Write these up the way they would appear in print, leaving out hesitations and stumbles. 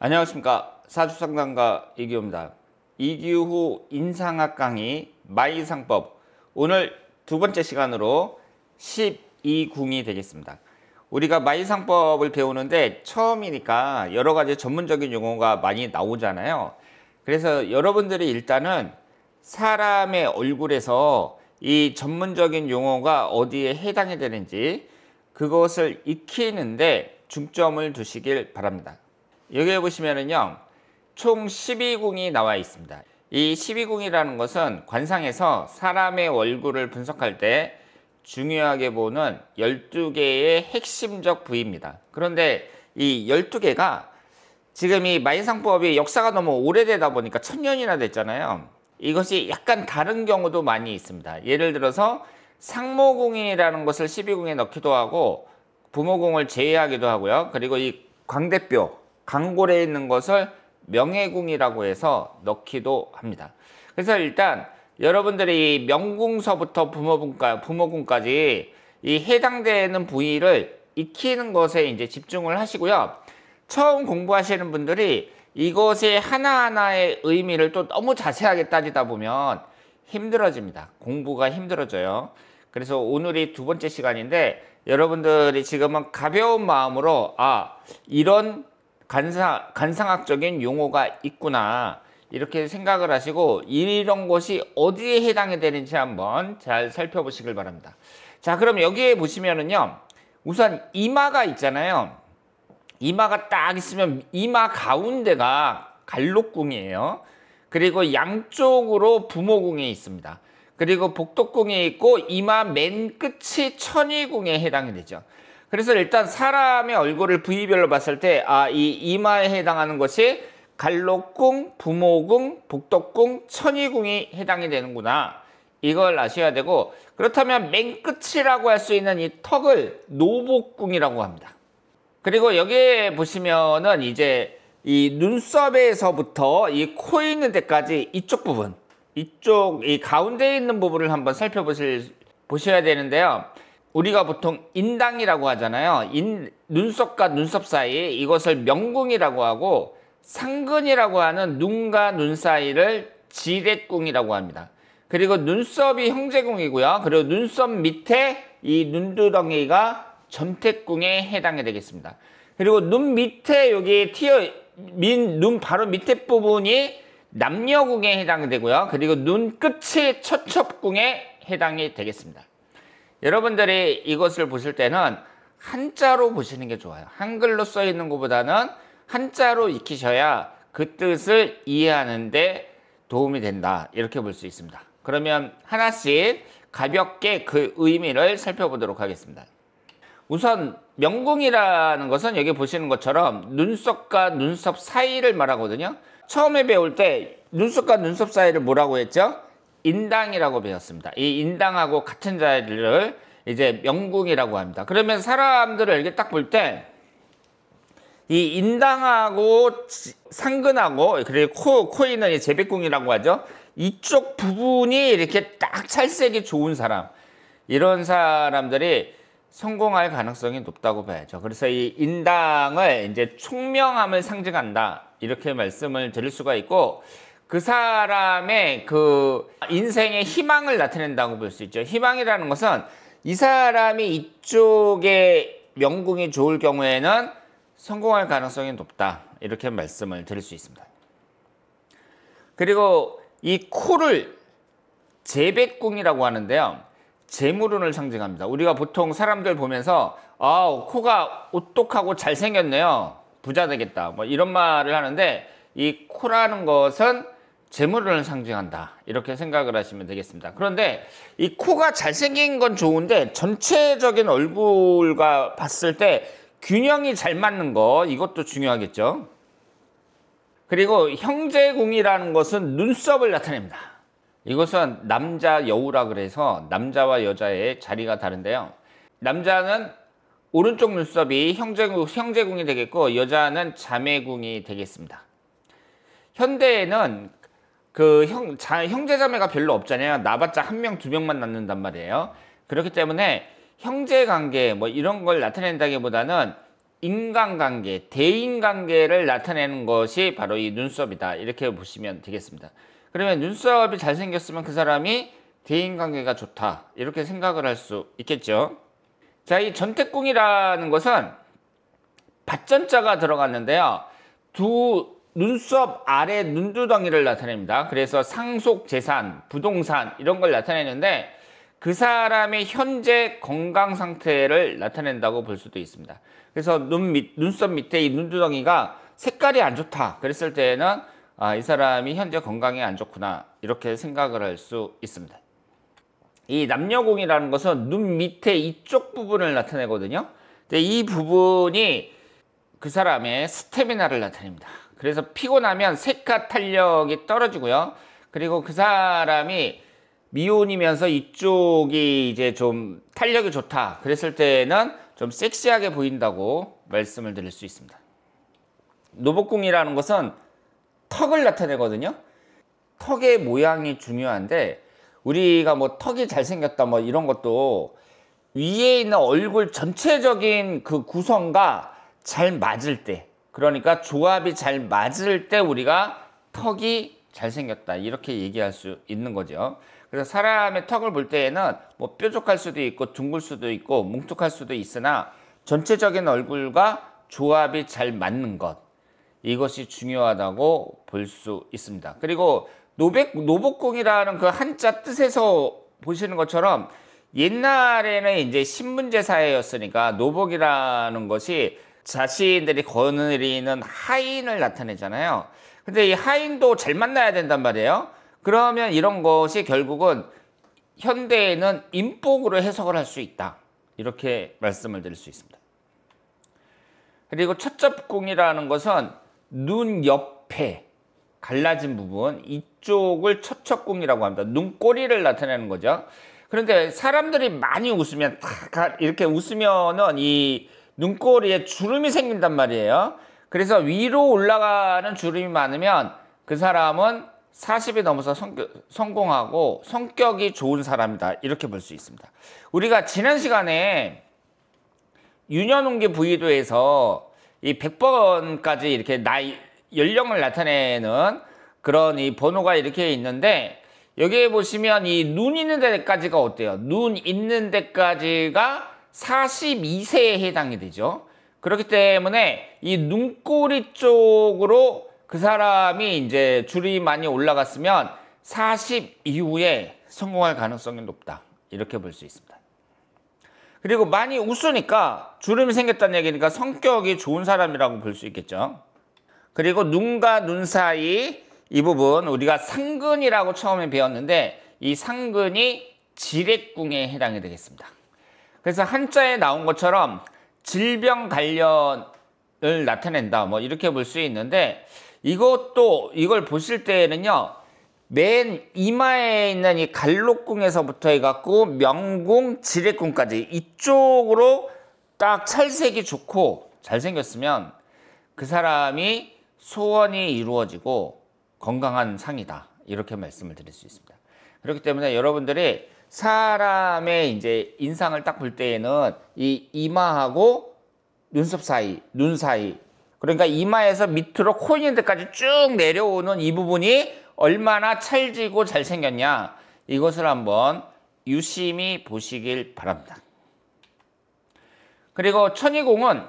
안녕하십니까. 사주상담가 이기호입니다. 이기호 인상학 강의 마이상법, 오늘 두 번째 시간으로 12궁이 되겠습니다. 우리가 마이상법을 배우는데 처음이니까 여러 가지 전문적인 용어가 많이 나오잖아요. 그래서 여러분들이 일단은 사람의 얼굴에서 이 전문적인 용어가 어디에 해당이 되는지 그것을 익히는데 중점을 두시길 바랍니다. 여기에 보시면은요, 총 12궁이 나와 있습니다. 이 12궁이라는 것은 관상에서 사람의 얼굴을 분석할 때 중요하게 보는 12개의 핵심적 부위입니다. 그런데 이 12개가 지금 이 마이상법이 역사가 너무 오래되다 보니까 1000년이나 됐잖아요. 이것이 약간 다른 경우도 많이 있습니다. 예를 들어서 상모궁이라는 것을 12궁에 넣기도 하고 부모궁을 제외하기도 하고요. 그리고 이 광대뼈, 강골에 있는 것을 명예궁이라고 해서 넣기도 합니다. 그래서 일단 여러분들이 명궁서부터 부모궁까지 이 해당되는 부위를 익히는 것에 이제 집중을 하시고요. 처음 공부하시는 분들이 이것의 하나하나의 의미를 또 너무 자세하게 따지다 보면 힘들어집니다. 공부가 힘들어져요. 그래서 오늘이 두 번째 시간인데 여러분들이 지금은 가벼운 마음으로 이런 관상학적인 용어가 있구나 이렇게 생각을 하시고 이런 것이 어디에 해당이 되는지 한번 잘 살펴보시길 바랍니다. 자, 그럼 여기에 보시면은요, 우선 이마가 있잖아요. 이마가 딱 있으면 이마 가운데가 갈록궁이에요. 그리고 양쪽으로 부모궁이 있습니다. 그리고 복덕궁이 있고 이마 맨 끝이 천위궁에 해당이 되죠. 그래서 일단 사람의 얼굴을 부위별로 봤을 때 이 이마에 해당하는 것이 갈록궁, 부모궁, 복덕궁, 천위궁이 해당이 되는구나. 이걸 아셔야 되고, 그렇다면 맨 끝이라고 할 수 있는 이 턱을 노복궁이라고 합니다. 그리고 여기에 보시면은 이제 이 눈썹에서부터 이 코 있는 데까지 이쪽 부분, 이쪽 이 가운데에 있는 부분을 한번 보셔야 되는데요. 우리가 보통 인당이라고 하잖아요. 눈썹과 눈썹 사이, 이것을 명궁이라고 하고, 상근이라고 하는 눈과 눈 사이를 지렛궁이라고 합니다. 그리고 눈썹이 형제궁이고요. 그리고 눈썹 밑에 이 눈두덩이가 전택궁에 해당이 되겠습니다. 그리고 눈 밑에 여기 눈 바로 밑에 부분이 남녀궁에 해당이 되고요. 그리고 눈 끝이 처첩궁에 해당이 되겠습니다. 여러분들이 이것을 보실 때는 한자로 보시는 게 좋아요. 한글로 써 있는 것보다는 한자로 익히셔야 그 뜻을 이해하는 데 도움이 된다, 이렇게 볼 수 있습니다. 그러면 하나씩 가볍게 그 의미를 살펴보도록 하겠습니다. 우선 명궁이라는 것은 여기 보시는 것처럼 눈썹과 눈썹 사이를 말하거든요. 처음에 배울 때 눈썹과 눈썹 사이를 뭐라고 했죠? 인당이라고 배웠습니다. 이 인당하고 같은 자리를 이제 명궁이라고 합니다. 그러면 사람들을 이렇게 딱 볼 때 이 인당하고 상근하고, 그리고 코에 있는 제백궁이라고 하죠. 이쪽 부분이 이렇게 딱 찰색이 좋은 사람, 이런 사람들이 성공할 가능성이 높다고 봐야죠. 그래서 이 인당을 이제 총명함을 상징한다, 이렇게 말씀을 드릴 수가 있고, 그 사람의 그 인생의 희망을 나타낸다고 볼 수 있죠. 희망이라는 것은 이 사람이 이쪽에 명궁이 좋을 경우에는 성공할 가능성이 높다, 이렇게 말씀을 드릴 수 있습니다. 그리고 이 코를 재백궁이라고 하는데요, 재물운을 상징합니다. 우리가 보통 사람들 보면서 코가 오똑하고 잘생겼네요, 부자 되겠다, 뭐 이런 말을 하는데, 이 코라는 것은 재물운을 상징한다, 이렇게 생각을 하시면 되겠습니다. 그런데 이 코가 잘생긴 건 좋은데 전체적인 얼굴과 봤을 때 균형이 잘 맞는 거, 이것도 중요하겠죠. 그리고 형제궁이라는 것은 눈썹을 나타냅니다. 이것은 남자 여우라 그래서 남자와 여자의 자리가 다른데요. 남자는 오른쪽 눈썹이 형제궁이 되겠고, 여자는 자매궁이 되겠습니다. 현대에는 형제자매가 별로 없잖아요. 나봤자 1명, 2명만 낳는단 말이에요. 그렇기 때문에 형제관계 뭐 이런 걸 나타낸다기보다는 인간관계, 대인관계를 나타내는 것이 바로 이 눈썹이다. 이렇게 보시면 되겠습니다. 그러면 눈썹이 잘생겼으면 그 사람이 대인관계가 좋다. 이렇게 생각을 할 수 있겠죠. 자, 이 전태궁이라는 것은 밭전자가 들어갔는데요. 두 눈썹 아래 눈두덩이를 나타냅니다. 그래서 상속재산, 부동산 이런 걸 나타내는데 그 사람의 현재 건강 상태를 나타낸다고 볼 수도 있습니다. 그래서 눈썹 밑에 이 눈두덩이가 색깔이 안 좋다 그랬을 때에는 이 사람이 현재 건강이 안 좋구나 이렇게 생각을 할 수 있습니다. 이 남녀공이라는 것은 눈 밑에 이쪽 부분을 나타내거든요. 근데 이 부분이 그 사람의 스태미나를 나타냅니다. 그래서 피곤하면 색화 탄력이 떨어지고요. 그리고 그 사람이 미혼이면서 이쪽이 이제 좀 탄력이 좋다 그랬을 때는 좀 섹시하게 보인다고 말씀을 드릴 수 있습니다. 노복궁이라는 것은 턱을 나타내거든요. 턱의 모양이 중요한데 우리가 뭐 턱이 잘생겼다 뭐 이런 것도 위에 있는 얼굴 전체적인 그 구성과 잘 맞을 때, 그러니까 조합이 잘 맞을 때 우리가 턱이 잘생겼다 이렇게 얘기할 수 있는 거죠. 그래서 사람의 턱을 볼 때에는 뭐 뾰족할 수도 있고 둥글 수도 있고 뭉툭할 수도 있으나 전체적인 얼굴과 조합이 잘 맞는 것, 이것이 중요하다고 볼 수 있습니다. 그리고 노복궁이라는 그 한자 뜻에서 보시는 것처럼 옛날에는 이제 신문제 사회였으니까 노복이라는 것이 자신들이 거느리는 하인을 나타내잖아요. 근데 이 하인도 잘 만나야 된단 말이에요. 그러면 이런 것이 결국은 현대에는 인복으로 해석을 할 수 있다. 이렇게 말씀을 드릴 수 있습니다. 그리고 첩첩궁이라는 것은 눈 옆에 갈라진 부분, 이쪽을 첩첩궁이라고 합니다. 눈꼬리를 나타내는 거죠. 그런데 사람들이 많이 웃으면 이렇게 웃으면은 이 눈꼬리에 주름이 생긴단 말이에요. 그래서 위로 올라가는 주름이 많으면 그 사람은 40이 넘어서 성공하고 성격이 좋은 사람이다. 이렇게 볼 수 있습니다. 우리가 지난 시간에 유년운기 부위도에서 이 100번까지 이렇게 연령을 나타내는 그런 이 번호가 이렇게 있는데 여기에 보시면 이 눈 있는 데까지가 어때요? 눈 있는 데까지가 42세에 해당이 되죠. 그렇기 때문에 이 눈꼬리 쪽으로 그 사람이 이제 줄이 많이 올라갔으면 40 이후에 성공할 가능성이 높다. 이렇게 볼 수 있습니다. 그리고 많이 웃으니까 주름이 생겼다는 얘기니까 성격이 좋은 사람이라고 볼 수 있겠죠. 그리고 눈과 눈 사이 이 부분 우리가 상근이라고 처음에 배웠는데 이 상근이 지렉궁에 해당이 되겠습니다. 그래서 한자에 나온 것처럼 질병 관련을 나타낸다 뭐 이렇게 볼 수 있는데 이걸 보실 때는요 맨 이마에 있는 이 갈록궁에서부터 해갖고 명궁, 지렉궁까지 이쪽으로 딱 찰색이 좋고 잘생겼으면 그 사람이 소원이 이루어지고 건강한 상이다 이렇게 말씀을 드릴 수 있습니다. 그렇기 때문에 여러분들이 사람의 이제 인상을 딱 볼 때에는 이 이마하고 눈썹 사이, 눈 사이, 그러니까 이마에서 밑으로 코 있는 데까지 쭉 내려오는 이 부분이 얼마나 찰지고 잘생겼냐, 이것을 한번 유심히 보시길 바랍니다. 그리고 천희궁은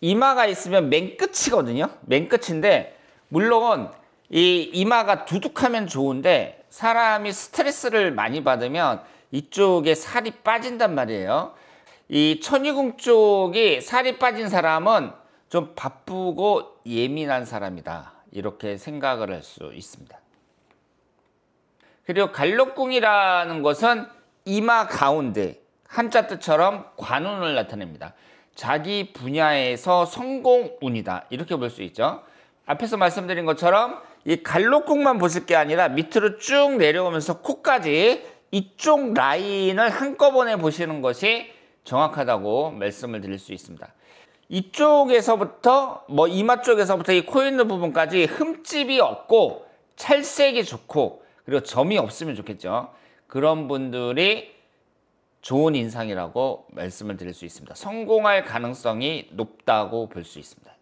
이마가 있으면 맨 끝이거든요. 맨 끝인데 물론 이 이마가 두둑하면 좋은데 사람이 스트레스를 많이 받으면 이쪽에 살이 빠진단 말이에요. 이 천희궁 쪽이 살이 빠진 사람은 좀 바쁘고 예민한 사람이다. 이렇게 생각을 할 수 있습니다. 그리고 갈록궁이라는 것은 이마 가운데 한자 뜻처럼 관운을 나타냅니다. 자기 분야에서 성공운이다. 이렇게 볼 수 있죠. 앞에서 말씀드린 것처럼 이 갈록궁만 보실 게 아니라 밑으로 쭉 내려오면서 코까지 이쪽 라인을 한꺼번에 보시는 것이 정확하다고 말씀을 드릴 수 있습니다. 이쪽에서부터 이마 쪽에서부터 이 코 있는 부분까지 흠집이 없고 찰색이 좋고 그리고 점이 없으면 좋겠죠. 그런 분들이 좋은 인상이라고 말씀을 드릴 수 있습니다. 성공할 가능성이 높다고 볼 수 있습니다.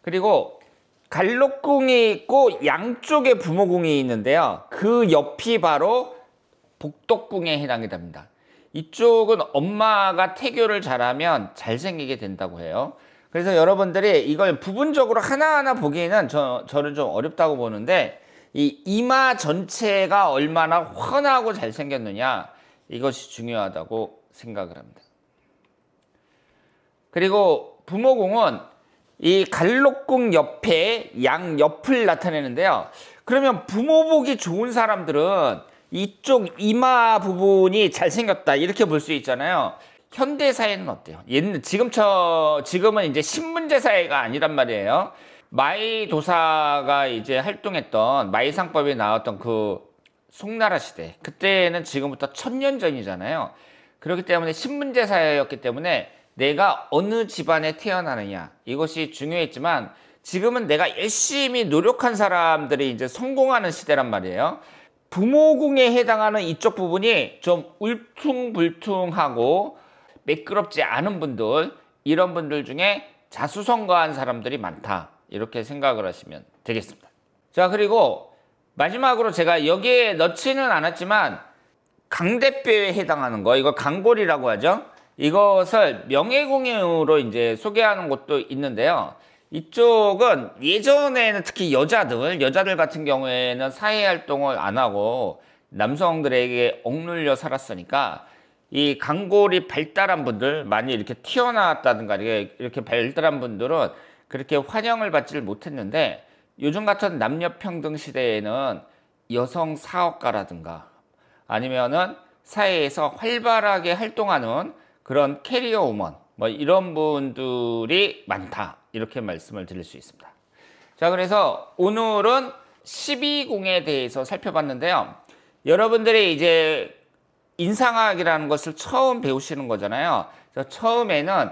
그리고 갈록궁이 있고 양쪽에 부모궁이 있는데요. 그 옆이 바로 복덕궁에 해당이 됩니다. 이쪽은 엄마가 태교를 잘하면 잘생기게 된다고 해요. 그래서 여러분들이 이걸 부분적으로 하나하나 보기에는 저는 좀 어렵다고 보는데 이 이마 전체가 얼마나 훤하고 잘생겼느냐 이것이 중요하다고 생각을 합니다. 그리고 부모궁은 이 갈록궁 옆에 양옆을 나타내는데요. 그러면 부모복이 좋은 사람들은 이쪽 이마 부분이 잘생겼다 이렇게 볼 수 있잖아요. 현대 사회는 어때요? 지금은 이제 신문제 사회가 아니란 말이에요. 마이도사가 이제 활동했던 마이상법에 나왔던 그 송나라 시대, 그때는 지금부터 1000년 전이잖아요. 그렇기 때문에 신문제 사회였기 때문에 내가 어느 집안에 태어나느냐 이것이 중요했지만 지금은 내가 열심히 노력한 사람들이 이제 성공하는 시대란 말이에요. 부모궁에 해당하는 이쪽 부분이 좀 울퉁불퉁하고 매끄럽지 않은 분들, 이런 분들 중에 자수성가한 사람들이 많다 이렇게 생각을 하시면 되겠습니다. 자, 그리고 마지막으로 제가 여기에 넣지는 않았지만 강대뼈에 해당하는 거, 이거 강골이라고 하죠. 이것을 명예궁으로 이제 소개하는 곳도 있는데요. 이쪽은 예전에는 특히 여자들 같은 경우에는 사회활동을 안 하고 남성들에게 억눌려 살았으니까 이 강골이 발달한 분들, 많이 이렇게 튀어나왔다든가 이렇게 발달한 분들은 그렇게 환영을 받지를 못했는데 요즘 같은 남녀평등 시대에는 여성 사업가라든가 아니면은 사회에서 활발하게 활동하는 그런 캐리어 우먼 뭐 이런 분들이 많다 이렇게 말씀을 드릴 수 있습니다. 자, 그래서 오늘은 12궁에 대해서 살펴봤는데요. 여러분들이 이제 인상학이라는 것을 처음 배우시는 거잖아요. 그래서 처음에는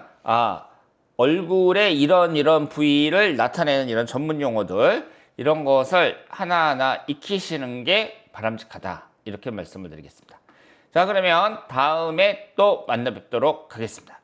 얼굴의 이런 부위를 나타내는 이런 전문 용어들, 이런 것을 하나하나 익히시는 게 바람직하다 이렇게 말씀을 드리겠습니다. 자, 그러면 다음에 또 만나 뵙도록 하겠습니다.